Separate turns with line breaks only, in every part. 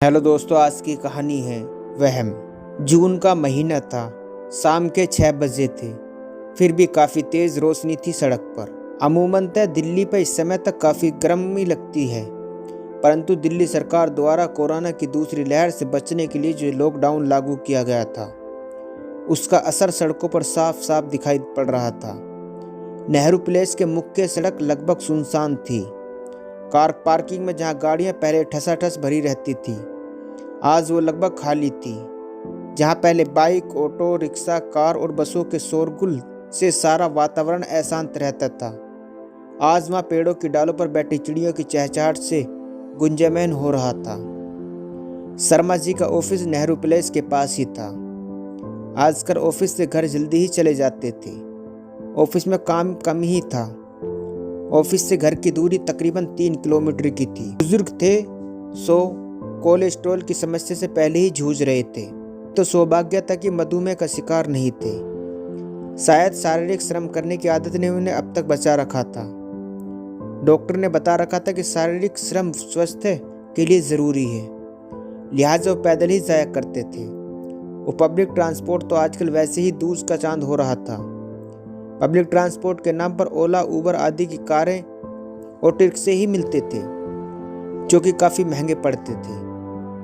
Hello दोस्तों, आज की कहानी है वहम। जून का महीना था। शाम के 6 बजे थे। फिर भी काफ़ी तेज़ रोशनी थी सड़क पर। अमूमन दिल्ली पर इस समय तक काफ़ी गर्मी लगती है, परंतु दिल्ली सरकार द्वारा कोरोना की दूसरी लहर से बचने के लिए जो लॉकडाउन लागू किया गया था, उसका असर सड़कों पर साफ साफ दिखाई पड़ रहा था। नेहरू प्लेस के मुख्य सड़क लगभग सुनसान थी। कार पार्किंग में जहां गाड़ियां पहले ठसाठस भरी रहती थी, आज वो लगभग खाली थी। जहां पहले बाइक, ऑटो रिक्शा, कार और बसों के शोरगुल से सारा वातावरण अशांत रहता था, आज वहां पेड़ों की डालों पर बैठी चिड़ियों की चहचहाहट से गुंजयमान हो रहा था। शर्मा जी का ऑफिस नेहरू प्लेस के पास ही था। आजकल ऑफिस से घर जल्दी ही चले जाते थे। ऑफिस में काम कम ही था। ऑफिस से घर की दूरी तकरीबन 3 किलोमीटर की थी। बुजुर्ग थे, सो कोलेस्ट्रॉल की समस्या से पहले ही जूझ रहे थे, तो सौभाग्य था कि मधुमेह का शिकार नहीं थे। शायद शारीरिक श्रम करने की आदत ने उन्हें अब तक बचा रखा था। डॉक्टर ने बता रखा था कि शारीरिक श्रम स्वास्थ्य के लिए ज़रूरी है, लिहाजा वो पैदल ही जाया करते थे। वो पब्लिक ट्रांसपोर्ट तो आजकल वैसे ही दूज का चांद हो रहा था। पब्लिक ट्रांसपोर्ट के नाम पर ओला, उबर आदि की कारें और रिक्शे ही मिलते थे, जो कि काफ़ी महंगे पड़ते थे।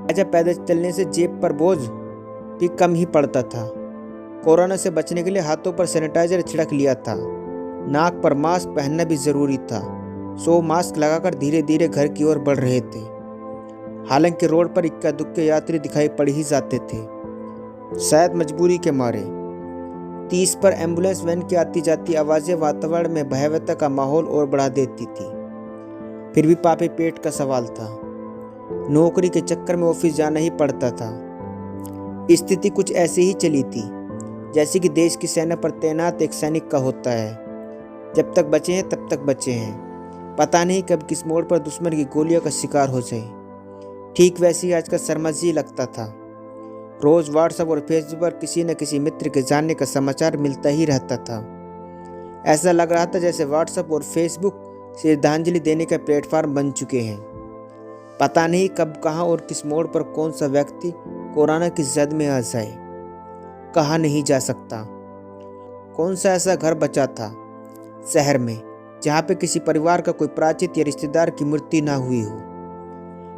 लिहाजा पैदल चलने से जेब पर बोझ भी कम ही पड़ता था। कोरोना से बचने के लिए हाथों पर सैनिटाइजर छिड़क लिया था। नाक पर मास्क पहनना भी ज़रूरी था, सो मास्क लगाकर धीरे धीरे घर की ओर बढ़ रहे थे। हालांकि रोड पर इक्का दुक्के यात्री दिखाई पड़ ही जाते थे, शायद मजबूरी के मारे। 30 पर एम्बुलेंस वैन की आती जाती आवाज़ें वातावरण में भयावहता का माहौल और बढ़ा देती थी। फिर भी पापे पेट का सवाल था। नौकरी के चक्कर में ऑफिस जाना ही पड़ता था। स्थिति कुछ ऐसे ही चली थी जैसे कि देश की सेना पर तैनात एक सैनिक का होता है। जब तक बचे हैं तब तक बचे हैं, पता नहीं कब किस मोड़ पर दुश्मन की गोलियों का शिकार हो जाए। ठीक वैसे ही आज का शर्मा जी लगता था। रोज व्हाट्सएप और फेसबुक पर किसी न किसी मित्र के जाने का समाचार मिलता ही रहता था। ऐसा लग रहा था जैसे व्हाट्सएप और फेसबुक श्रद्धांजलि देने का प्लेटफॉर्म बन चुके हैं। पता नहीं कब, कहां और किस मोड़ पर कौन सा व्यक्ति कोरोना की जद में आ जाए, कहा नहीं जा सकता। कौन सा ऐसा घर बचा था शहर में जहां पे किसी परिवार का कोई परिचित या रिश्तेदार की मृत्यु ना हुई हो।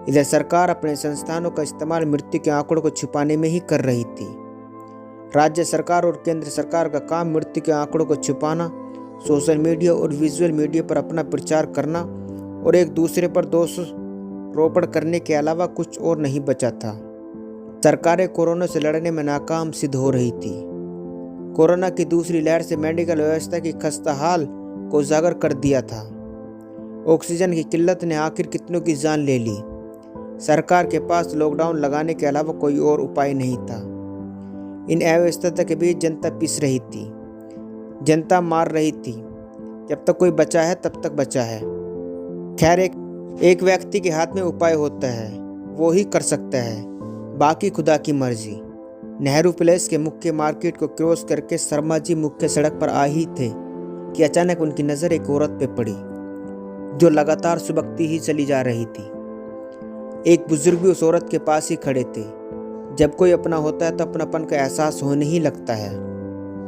इधर सरकार अपने संस्थानों का इस्तेमाल मृत्यु के आंकड़ों को छुपाने में ही कर रही थी। राज्य सरकार और केंद्र सरकार का काम मृत्यु के आंकड़ों को छुपाना, सोशल मीडिया और विजुअल मीडिया पर अपना प्रचार करना और एक दूसरे पर दोष रोपण करने के अलावा कुछ और नहीं बचा था। सरकारें कोरोना से लड़ने में नाकाम सिद्ध हो रही थी। कोरोना की दूसरी लहर से मेडिकल व्यवस्था की खस्ताहाल को उजागर कर दिया था। ऑक्सीजन की किल्लत ने आखिर कितनों की जान ले ली। सरकार के पास लॉकडाउन लगाने के अलावा कोई और उपाय नहीं था। इन अव्यवस्था के बीच जनता पिस रही थी, जनता मार रही थी। जब तक कोई बचा है तब तक बचा है। खैर, एक व्यक्ति के हाथ में उपाय होता है, वो ही कर सकता है, बाकी खुदा की मर्जी। नेहरू प्लेस के मुख्य मार्केट को क्रॉस करके शर्मा जी मुख्य सड़क पर आ ही थे कि अचानक उनकी नज़र एक औरत पे पड़ी, जो लगातार सुबकती ही चली जा रही थी। एक बुजुर्ग भी उस औरत के पास ही खड़े थे। जब कोई अपना होता है तो अपनापन का एहसास होने ही लगता है।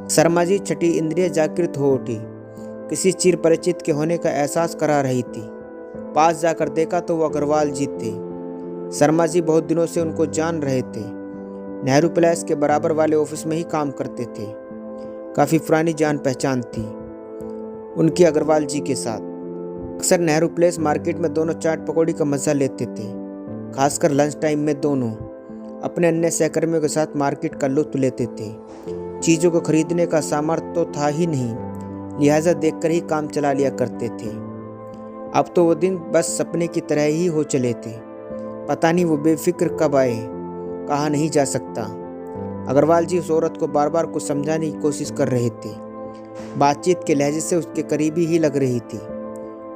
शर्मा जी छठी इंद्रिय जागृत हो उठी। किसी चिर परिचित के होने का एहसास करा रही थी। पास जाकर देखा तो वो अग्रवाल जी थे। शर्मा जी बहुत दिनों से उनको जान रहे थे। नेहरू प्लेस के बराबर वाले ऑफिस में ही काम करते थे। काफ़ी पुरानी जान पहचान थी उनकी अग्रवाल जी के साथ। अक्सर नेहरू प्लेस मार्केट में दोनों चाट पकौड़ी का मज़ा लेते थे। खासकर लंच टाइम में दोनों अपने अन्य सहकर्मियों के साथ मार्केट का लुत्फ लेते थे। चीज़ों को खरीदने का सामर्थ्य तो था ही नहीं, लिहाजा देखकर ही काम चला लिया करते थे। अब तो वो दिन बस सपने की तरह ही हो चले थे। पता नहीं वो बेफिक्र कब आए, कहा नहीं जा सकता। अग्रवाल जी उस औरत को बार बार कुछ समझाने की कोशिश कर रहे थे। बातचीत के लहजे से उसके करीबी ही लग रही थी।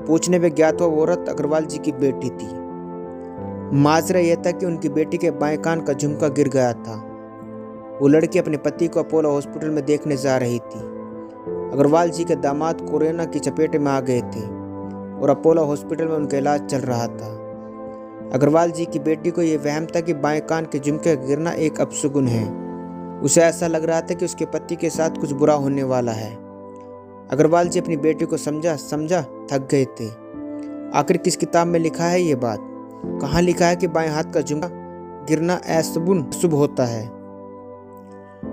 पूछने में ज्ञात हुआ वो औरत अग्रवाल जी की बेटी थी। माजरा यह था कि उनकी बेटी के बाएं कान का झुमका गिर गया था। वो लड़की अपने पति को अपोलो हॉस्पिटल में देखने जा रही थी। अग्रवाल जी के दामाद कोरोना की चपेट में आ गए थे और अपोलो हॉस्पिटल में उनका इलाज चल रहा था। अग्रवाल जी की बेटी को यह वहम था कि बाएं कान के झुमके का गिरना एक अपशगुन है। उसे ऐसा लग रहा था कि उसके पति के साथ कुछ बुरा होने वाला है। अग्रवाल जी अपनी बेटी को समझा समझा थक गए थे। आखिर किस किताब में लिखा है ये बात? कहाँ लिखा है कि बाएं हाथ का झुमका गिरना अशुभ शुभ होता है?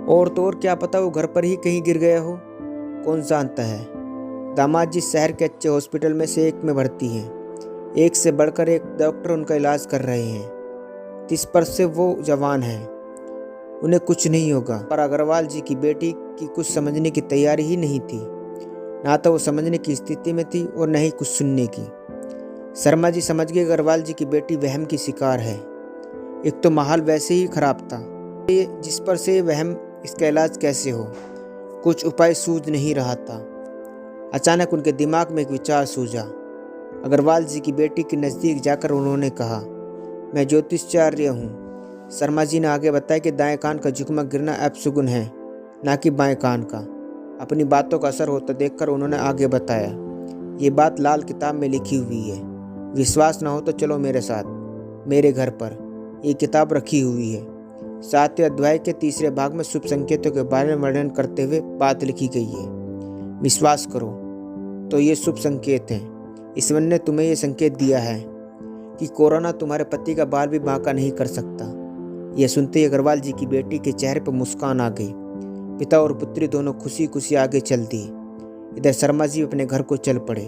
और तो और क्या पता वो घर पर ही कहीं गिर गया हो, कौन जानता है। दामाद जी शहर के अच्छे हॉस्पिटल में से एक में भर्ती हैं। एक से बढ़कर एक डॉक्टर उनका इलाज कर रहे हैं। 30 पर से वो जवान हैं, उन्हें कुछ नहीं होगा। पर अग्रवाल जी की बेटी की कुछ समझने की तैयारी ही नहीं थी। ना तो वो समझने की स्थिति में थी और न ही कुछ सुनने की। शर्मा जी समझ गए अग्रवाल जी की बेटी वहम की शिकार है। एक तो माहौल वैसे ही खराब था, जिस पर से वहम इसका इलाज कैसे हो, कुछ उपाय सूझ नहीं रहा था। अचानक उनके दिमाग में एक विचार सूझा। अग्रवाल जी की बेटी के नज़दीक जाकर उन्होंने कहा, मैं ज्योतिषाचार्य हूँ। शर्मा जी ने आगे बताया कि दाएं कान का झुकमा गिरना अपशगुन है, ना कि बाएं कान का। अपनी बातों का असर होता देखकर उन्होंने आगे बताया, ये बात लाल किताब में लिखी हुई है। विश्वास ना हो तो चलो मेरे साथ, मेरे घर पर ये किताब रखी हुई है। 7वें अध्याय के 3 भाग में शुभ संकेतों के बारे में वर्णन करते हुए बात लिखी गई है। विश्वास करो तो ये शुभ संकेत हैं। ईश्वर ने तुम्हें ये संकेत दिया है कि कोरोना तुम्हारे पति का बाल भी बांका नहीं कर सकता। यह सुनते ही अग्रवाल जी की बेटी के चेहरे पर मुस्कान आ गई। पिता और पुत्री दोनों खुशी खुशी आगे चल दिए। इधर शर्मा जी अपने घर को चल पड़े।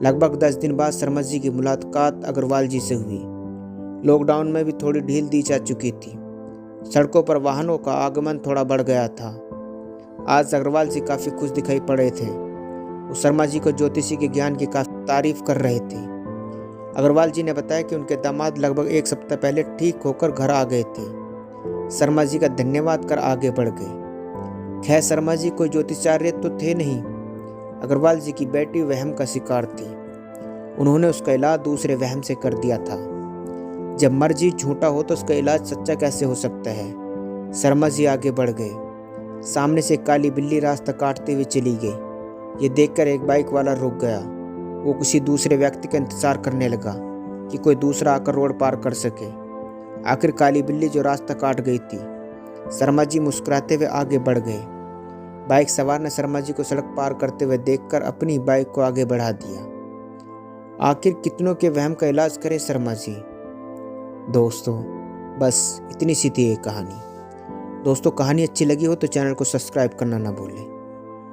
लगभग 10 दिन बाद शर्मा जी की मुलाकात अग्रवाल जी से हुई। लॉकडाउन में भी थोड़ी ढील दी जा चुकी थी। सड़कों पर वाहनों का आगमन थोड़ा बढ़ गया था। आज अग्रवाल जी काफ़ी खुश दिखाई पड़े थे। वो शर्मा जी को ज्योतिषी के ज्ञान की काफ़ी तारीफ कर रहे थे। अग्रवाल जी ने बताया कि उनके दामाद लगभग 1 सप्ताह पहले ठीक होकर घर आ गए थे। शर्मा जी का धन्यवाद कर आगे बढ़ गए। खैर शर्मा जी कोई ज्योतिषाचार्य तो थे नहीं। अग्रवाल जी की बेटी वहम का शिकार थी। उन्होंने उसका इलाज दूसरे वहम से कर दिया था। जब मर्जी झूठा हो तो उसका इलाज सच्चा कैसे हो सकता है। शर्मा जी आगे बढ़ गए। सामने से काली बिल्ली रास्ता काटते हुए चली गई। ये देखकर एक बाइक वाला रुक गया। वो किसी दूसरे व्यक्ति का इंतजार करने लगा कि कोई दूसरा आकर रोड पार कर सके। आखिर काली बिल्ली जो रास्ता काट गई थी। शर्मा जी मुस्कुराते हुए आगे बढ़ गए। बाइक सवार ने शर्मा जी को सड़क पार करते हुए देखकर अपनी बाइक को आगे बढ़ा दिया। आखिर कितनों के वहम का इलाज करे शर्मा जी। दोस्तों बस इतनी सी थी ये कहानी। दोस्तों कहानी अच्छी लगी हो तो चैनल को सब्सक्राइब करना ना भूलें।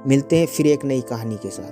मिलते हैं फिर एक नई कहानी के साथ।